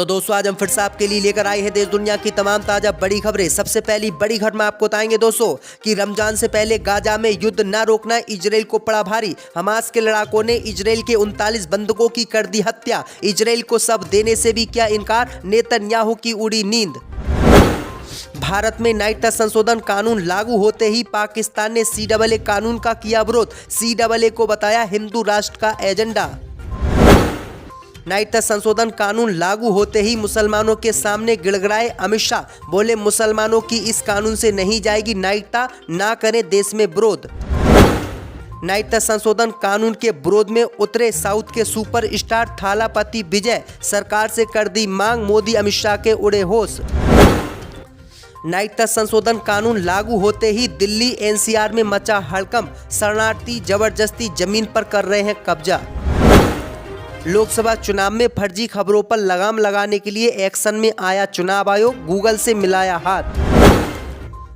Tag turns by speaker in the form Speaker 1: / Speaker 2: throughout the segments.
Speaker 1: तो दोस्तों आज हम फिर से आपके लिए लेकर आए हैं देश दुनिया की तमाम ताजा बड़ी खबरें। सबसे पहली बड़ी खबर में आपको बताएंगे दोस्तों कि रमजान से पहले गाजा में युद्ध न रोकना इजराइल को पड़ा भारी। हमास के लड़ाकों ने इजराइल के 39 बंधकों की कर दी हत्या। इजराइल को सब देने से भी किया इनकार, नेतन्याहू की उड़ी नींद। भारत में नागरिकता संशोधन कानून लागू होते ही पाकिस्तान ने CAA कानून का किया विरोध। CAA को बताया हिंदू राष्ट्र का एजेंडा। नागरिकता संशोधन कानून लागू होते ही मुसलमानों के सामने गिड़गिड़ाए अमित शाह, बोले मुसलमानों की इस कानून से नहीं जाएगी नागरिकता, ना करें देश में विरोध। नागरिकता संशोधन कानून के विरोध में उतरे साउथ के सुपरस्टार थालापति विजय, सरकार से कर दी मांग, मोदी अमित शाह के उड़े होश। नागरिकता संशोधन कानून लागू होते ही दिल्ली NCR में मचा हड़कंप, शरणार्थी जबरदस्ती जमीन पर कर रहे हैं कब्जा। लोकसभा चुनाव में फर्जी खबरों पर लगाम लगाने के लिए एक्शन में आया चुनाव आयोग, गूगल से मिलाया हाथ।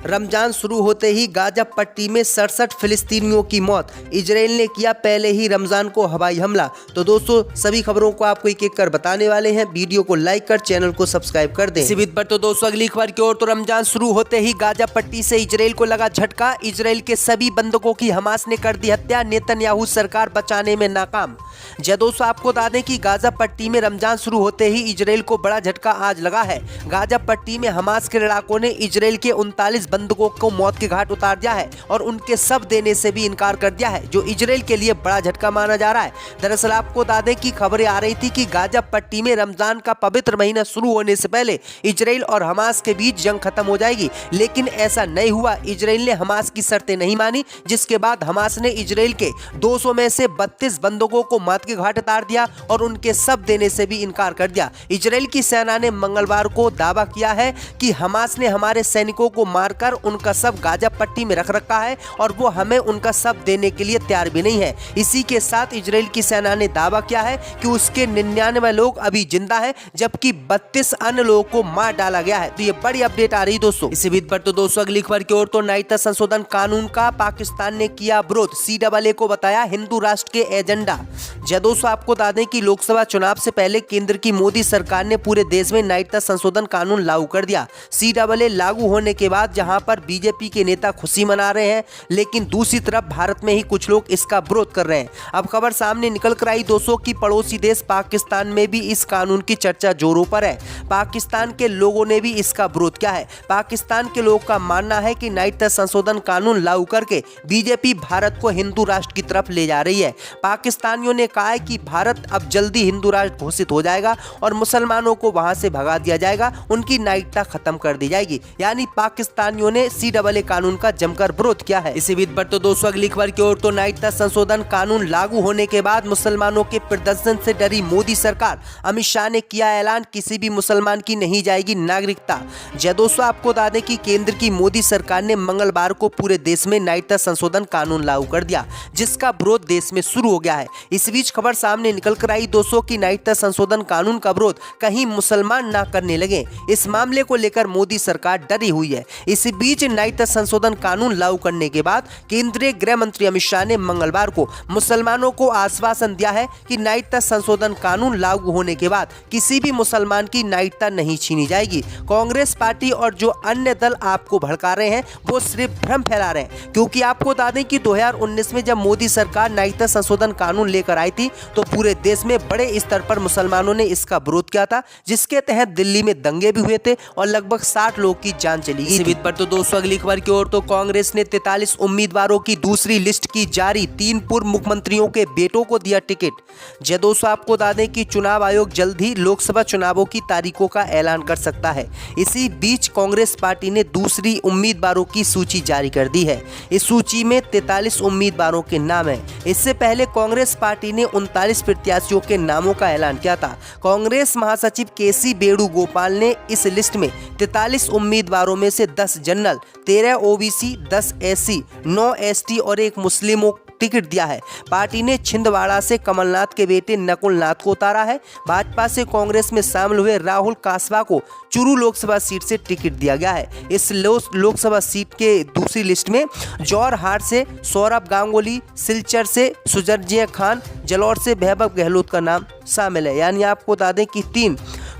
Speaker 1: रमजान शुरू होते ही गाजा पट्टी में 67 फिलिस्तीनियों की मौत, इजराइल ने किया पहले ही रमजान को हवाई हमला। तो दोस्तों सभी खबरों को आपको एक एक कर बताने वाले हैं, वीडियो को लाइक कर चैनल को सब्सक्राइब कर दें। इसी बीच पर तो दोस्तों अगली खबर की ओर, तो रमजान शुरू होते ही गाजा पट्टी से इजराइल को लगा झटका। इजराइल के सभी बंधकों की हमास ने कर दी हत्या, नेतन्याहू सरकार बचाने में नाकाम। जय दोस्तों आपको बता दें कि गाजा पट्टी में रमजान शुरू होते ही इजराइल को बड़ा झटका आज लगा है। गाजा पट्टी में हमास के लड़ाकों ने इजराइल के 39 बंधकों को मौत के घाट उतार दिया है और उनके सब देने से भी इनकार कर दिया है, जो इजराइल के लिए बड़ा झटका माना जा रहा है। दरअसल आपको बता दें कि खबरें आ रही थी कि गाजा पट्टी में रमजान का पवित्र महीना शुरू होने से पहले इजराइल और हमास के बीच जंग खत्म हो जाएगी, लेकिन ऐसा नहीं हुआ। इजराइल ने हमास की शर्तें नहीं मानी, जिसके बाद हमास ने इजराइल के 200 में से 32 बंधकों को मौत के घाट उतार दिया और उनके सब देने से भी इनकार कर दिया। इजराइल की सेना ने मंगलवार को दावा किया है कि हमास ने हमारे सैनिकों को मारकर उनका सब गाजा पट्टी में रख रखा है और वो हमें उनका सब देने के लिए तैयार भी नहीं है। इसी के साथ इजराइल की सेना ने दावा किया है कि उसके 99 लोग अभी जिंदा है, जबकि 32 अन्य लोगों को मार डाला गया है। तो ये बड़ी अपडेट आ रही दोस्तों। इसी बीच पर तो दोस्तों अगली खबर की ओर, तो नागरिकता संशोधन कानून का पाकिस्तान ने किया विरोध। CAA को बताया हिंदू राष्ट्र के एजेंडा। जय दोस्तों आपको बता दें कि लोकसभा चुनाव से पहले केंद्र की मोदी सरकार ने पूरे देश में नागरिकता संशोधन कानून लागू कर दिया। CAA लागू होने के बाद जहां पर बीजेपी के नेता खुशी मना रहे हैं, लेकिन दूसरी तरफ भारत में ही कुछ लोग इसका विरोध कर रहे हैं। अब खबर सामने निकल कर आई दोस्तों कि पड़ोसी देश पाकिस्तान में भी इस कानून की चर्चा जोरों पर है। पाकिस्तान के लोगों ने भी इसका विरोध किया है। पाकिस्तान के लोगों का मानना है कि नागरिकता संशोधन कानून लागू करके बीजेपी भारत को हिंदू राष्ट्र की तरफ ले जा रही है। पाकिस्तानियों ने कहा है कि भारत अब जल्दी हिंदू राष्ट्र घोषित हो जाएगा और मुसलमानों को वहां से भगा दिया जाएगा, उनकी नागरिकता खत्म कर दी जाएगी। यानी पाकिस्तानियों ने CAA कानून का जमकर विरोध किया है। इसी बीच पर तो दोस्तों अगली खबर की ओर, तो नागरिकता संशोधन कानून लागू होने के बाद मुसलमानों के प्रदर्शन से डरी मोदी सरकार, अमित शाह ने किया ऐलान, किसी भी मुसलमान की नहीं जाएगी नागरिकता। जय दोस्तों आपको बता दें कि केंद्र की मोदी सरकार ने मंगलवार को पूरे देश में नागरिकता संशोधन कानून लागू कर दिया, जिसका विरोध देश में शुरू हो गया है। इस बीच खबर सामने निकल कर आई दोस्तों कि नागरिकता संशोधन कानून का विरोध कहीं मुसलमान ना करने लगे। इस मामले को लेकर मोदी सरकार डरी हुई है। इसी बीच नागरिकता संशोधन कानून लागू करने के बाद केंद्रीय गृह मंत्री अमित शाह ने मंगलवार को मुसलमानों को आश्वासन दिया है कि नागरिकता संशोधन कानून लागू होने के बाद किसी भी मुसलमान की नागरिकता नहीं छीनी जाएगी। कांग्रेस पार्टी और जो अन्य दल आपको भड़का रहे हैं वो सिर्फ भ्रम फैला रहे हैं, क्योंकि आपको बता दें कि 2019 में जब मोदी सरकार नागरिकता संशोधन कानून लेकर आई थी तो पूरे देश में बड़े स्तर पर मुसलमानों ने इसका विरोध किया था, जिसके तहत दिल्ली में दंगे भी हुए थे और लगभग 60 लोग की जान चली गई। इसी बीच पर तो दोस्तों अगली खबर की ओर, तो कांग्रेस ने 43 उम्मीदवारों की दूसरी लिस्ट की जारी, 3 पूर्व मुख्यमंत्रियों के बेटों को दिया टिकट। जय दोस्तों आपको बता दें कि चुनाव आयोग जल्द ही लोकसभा चुनावों की तारीखों का ऐलान कर सकता है। इसी बीच कांग्रेस पार्टी ने दूसरी उम्मीदवारों की सूची जारी कर दी है। इस सूची में 43 उम्मीदवारों के नाम है। इससे पहले कांग्रेस पार्टी ने 39 प्रत्याशियों के नामों का ऐलान किया था। कांग्रेस महासचिव KC वेणुगोपाल ने इस लिस्ट में 43 उम्मीदवारों में से 10 जनरल, 13 OBC, 10 SC, 9 ST और 1 मुस्लिमों टिकट दिया है। पार्टी ने छिंदवाड़ा से कमलनाथ के बेटे नकुल नाथ को उतारा है। भाजपा से कांग्रेस में शामिल हुए राहुल कासवा को चुरू लोकसभा सीट से टिकट दिया गया है। इस लोकसभा सीट के दूसरी लिस्ट में जोरहाट से सौरभ गांगुली, सिलचर से सुजरजय खान, जलौर से वैभव गहलोत का नाम शामिल है। यानी आपको बता दें कि 3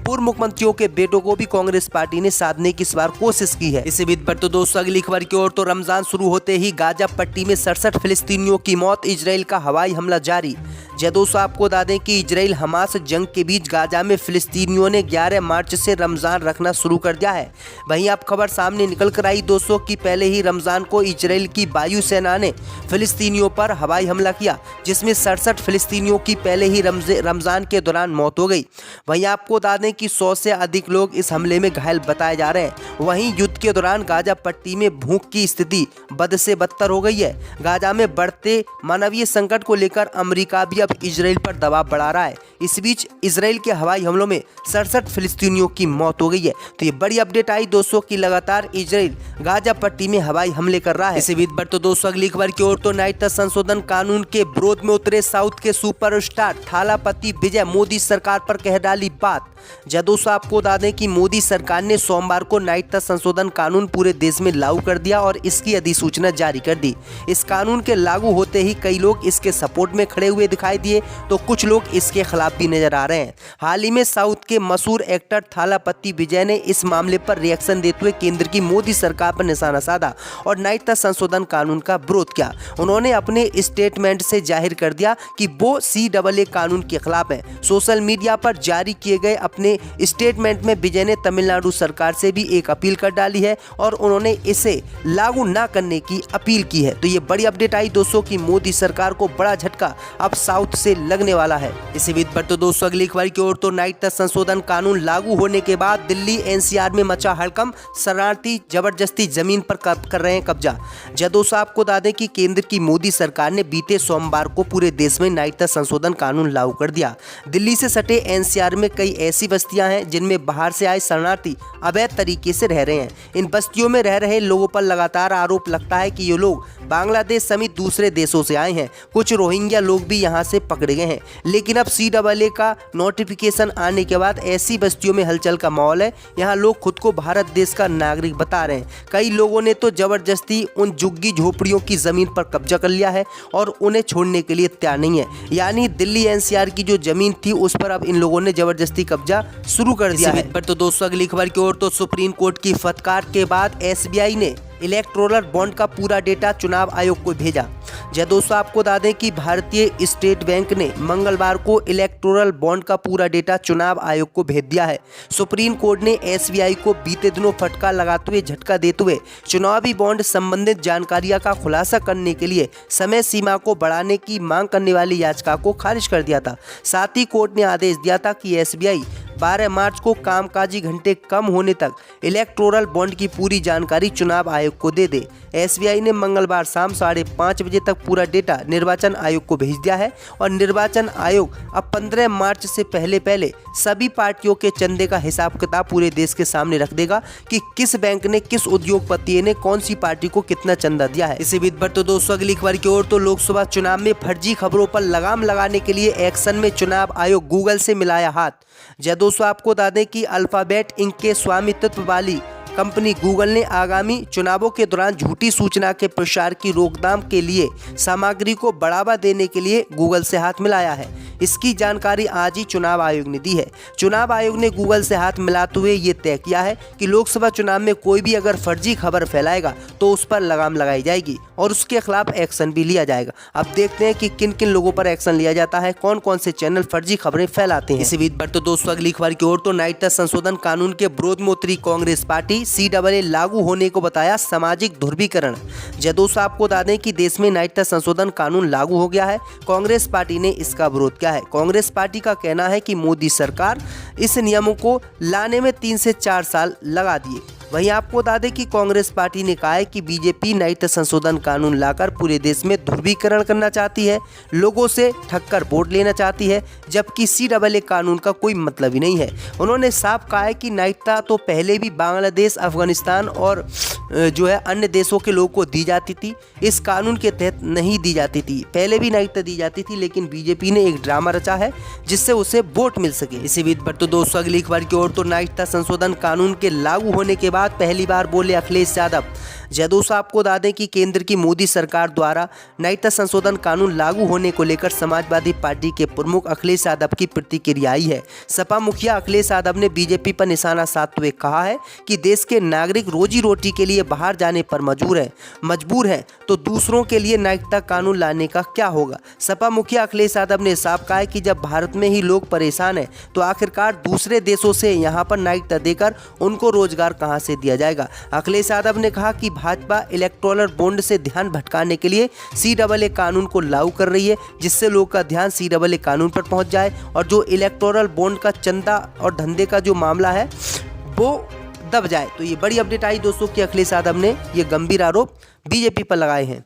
Speaker 1: पूर्व मुख्यमंत्रियों के बेटों को भी कांग्रेस पार्टी ने साधने की इस बार कोशिश की है। इसी बीच पर तो दोस्तों अगली खबर की ओर तो रमजान शुरू होते ही गाजा पट्टी में 67 फिलिस्तीनियों की मौत, इजराइल का हवाई हमला जारी। दोस्तों आपको बता दें कि इजराइल हमास जंग के बीच गाजा में फिलिस्तीनियों ने 11 मार्च से रमजान रखना शुरू कर दिया है। वहीं आप खबर सामने निकल कर आई दोस्तों कि पहले ही रमजान को इजराइल की वायुसेना ने फिलिस्तीनियों पर हवाई हमला किया, जिसमें 67 फिलिस्तीनियों की पहले ही रमजान के दौरान मौत हो गई। वहीं आपको बता दें कि 100 से अधिक लोग इस हमले में घायल बताए जा रहे हैं। वहीं युद्ध के दौरान गाजा पट्टी में भूख की स्थिति बद से बदतर हो गई है। गाजा में बढ़ते मानवीय संकट को लेकर अमेरिका भी अब इजराइल पर दबाव बढ़ा रहा है। इस बीच इजराइल के हवाई हमलों में 67 फिलिस्तीनियों की मौत हो गई है। तो ये बड़ी अपडेट आई दोस्तों कि लगातार इजराइल गाजा पट्टी में हवाई हमले कर रहा है। इसी बीच पर तो दोस्तों अगली खबर की ओर तो नागरिकता संशोधन कानून के विरोध में उतरे साउथ के सुपरस्टार थालापति विजय, मोदी सरकार पर कह डाली बात। दोस्तों आपको बता दें कि मोदी सरकार ने सोमवार को नागरिकता संशोधन कानून पूरे देश में लागू कर दिया और इसकी अधिसूचना जारी कर दी। इस कानून के लागू होते ही कई लोग इसके सपोर्ट में खड़े हुए दिखाई दिए तो कुछ लोग इसके खिलाफ भी नजर आ रहे हैं। हाल ही में साउथ के मशहूर एक्टर थालापति विजय ने इस मामले पर रिएक्शन देते हुए केंद्र की मोदी सरकार पर निशाना साधा और नागरिकता संशोधन कानून का विरोध किया। उन्होंने अपने स्टेटमेंट से जाहिर कर दिया कि वो CAA कानून के खिलाफ है। सोशल मीडिया पर जारी किए गए अपने स्टेटमेंट में विजय ने तमिलनाडु सरकार से भी एक अपील कर डाली है और उन्होंने इसे लागू न करने की अपील की है। तो ये बड़ी अपडेट आई दोस्तों कि मोदी सरकार को बड़ा झटका अब साउथ से लगने वाला है। इसी बीच पर तो दोस्तों अगली खबर की ओर तो नागरिकता संशोधन कानून लागू होने के बाद दिल्ली NCR में मचा हड़कंप, शरणार्थी जबरदस्ती जमीन पर कर रहे हैं कब्जा। दोस्तों आपको बता दें कि केंद्र की मोदी सरकार ने बीते सोमवार को पूरे देश में नागरिकता संशोधन कानून लागू कर दिया। दिल्ली से सटे NCR में कई ऐसी बस्तियां हैं जिनमें बाहर से आए शरणार्थी अवैध तरीके से रह रहे हैं। इन बस्तियों में रह रहे लोगों पर लगातार आरोप लगता है कि ये लोग बांग्लादेश समेत दूसरे देशों से आए हैं। कुछ रोहिंग्या लोग भी यहाँ से पकड़े गए हैं। लेकिन अब CAA का नोटिफिकेशन आने के बाद ऐसी बस्तियों में हलचल का माहौल है। यहाँ लोग खुद को भारत देश का नागरिक बता रहे हैं। कई लोगों ने तो जबरदस्ती उन झुग्गी झोपड़ियों की जमीन पर कब्जा कर लिया है और उन्हें छोड़ने के लिए तैयार नहीं है। यानी दिल्ली NCR की जो जमीन थी उस पर अब इन लोगों ने जबरदस्ती कब्जा शुरू कर दिया है। पर तो दोस्तों अगली खबर की ओर तो सुप्रीम कोर्ट की फटकार के बाद SBI ने इलेक्टोरल बॉन्ड का पूरा डेटा चुनाव आयोग को भेजा। दोस्तों आपको बता दें कि भारतीय स्टेट बैंक ने मंगलवार को इलेक्टोरल बॉन्ड का पूरा डेटा चुनाव आयोग को भेज दिया है। सुप्रीम कोर्ट ने SBI को बीते दिनों फटकार लगाते हुए झटका देते हुए चुनावी बॉन्ड संबंधित जानकारियां का खुलासा करने के लिए समय सीमा को बढ़ाने की मांग करने वाली याचिका को खारिज कर दिया था। साथ ही कोर्ट ने आदेश दिया था कि SBI 12 मार्च को कामकाजी घंटे कम होने तक इलेक्टोरल बॉन्ड की पूरी जानकारी चुनाव आयोग को दे दे। SBI ने मंगलवार शाम 5:30 बजे तक पूरा डेटा निर्वाचन आयोग को भेज दिया है और निर्वाचन आयोग अब 15 मार्च से पहले सभी पार्टियों के चंदे का हिसाब किताब पूरे देश के सामने रख देगा कि किस बैंक ने, किस उद्योगपति ने कौन सी पार्टी को कितना चंदा दिया है। इसी बीच पर तो दोस्तों अगली खबर की ओर तो लोकसभा चुनाव में फर्जी खबरों पर लगाम लगाने के लिए एक्शन में चुनाव आयोग गूगल से मिलाया हाथ। दोस्तों आपको बता दें कि अल्फाबेट इंक के स्वामित्व वाली कंपनी गूगल ने आगामी चुनावों के दौरान झूठी सूचना के प्रसार की रोकथाम के लिए सामग्री को बढ़ावा देने के लिए गूगल से हाथ मिलाया है। इसकी जानकारी आज ही चुनाव आयोग ने दी है। चुनाव आयोग ने गूगल से हाथ मिलाते हुए ये तय किया है कि लोकसभा चुनाव में कोई भी अगर फर्जी खबर फैलाएगा तो उस पर लगाम लगाई जाएगी और उसके खिलाफ एक्शन भी लिया जाएगा। अब देखते हैं कि किन किन लोगों पर एक्शन लिया जाता है, कौन कौन से चैनल फर्जी खबरें फैलाते हैं। इसी बीच पर तो दोस्तों अगली खबर की ओर तो नागरिकता संशोधन कानून के विरोध में उतरी कांग्रेस पार्टी। CAA लागू होने को बताया सामाजिक ध्रुवीकरण। दोस्तों आपको बता दें कि देश में नागरिकता संशोधन कानून लागू हो गया है। कांग्रेस पार्टी ने इसका विरोध किया है। कांग्रेस पार्टी का कहना है कि मोदी सरकार इस नियमों को लाने में 3 से 4 साल लगा दिए। वहीं आपको बता दें कि कांग्रेस पार्टी ने कहा है कि बीजेपी नागरिकता संशोधन कानून लाकर पूरे देश में ध्रुवीकरण करना चाहती है, लोगों से ठक्कर वोट लेना चाहती है, जबकि CAA कानून का कोई मतलब ही नहीं है। उन्होंने साफ कहा है कि नागरिकता तो पहले भी बांग्लादेश, अफगानिस्तान और अन्य देशों के लोगों को दी जाती थी, इस कानून के तहत नहीं दी जाती थी। पहले भी नागरिकता दी जाती थी, लेकिन बीजेपी ने एक ड्रामा रचा है जिससे उसे वोट मिल सके। इसी बीच पर तो दोस्तों अगली खबर की ओर तो नागरिकता संशोधन कानून के लागू होने के बाद पहली बार बोले अखिलेश यादव। जदों साहब को बता दें कि केंद्र की मोदी सरकार द्वारा नागरिकता संशोधन कानून लागू होने को लेकर समाजवादी पार्टी के प्रमुख अखिलेश यादव की प्रतिक्रिया आई है। सपा मुखिया अखिलेश यादव ने बीजेपी पर निशाना साधते हुए कहा है कि देश के नागरिक रोजी रोटी के लिए बाहर जाने पर मजबूर है तो दूसरों के लिए नागरिकता कानून लाने का क्या होगा। सपा मुखिया अखिलेश यादव ने साफ कहा है कि जब भारत में ही लोग परेशान हैं तो आखिरकार दूसरे देशों से यहां पर नागरिकता देकर उनको रोजगार कहां से दिया जाएगा। अखिलेश यादव ने कहा कि भाजपा इलेक्टोरल बॉन्ड से ध्यान भटकाने के लिए CAA कानून को लागू कर रही है, जिससे लोग का ध्यान CAA कानून पर पहुंच जाए और जो इलेक्टोरल बॉन्ड का चंदा और धंधे का जो मामला है वो दब जाए। तो ये बड़ी अपडेट आई दोस्तों कि अखिलेश यादव ने ये गंभीर आरोप बीजेपी पर लगाए हैं।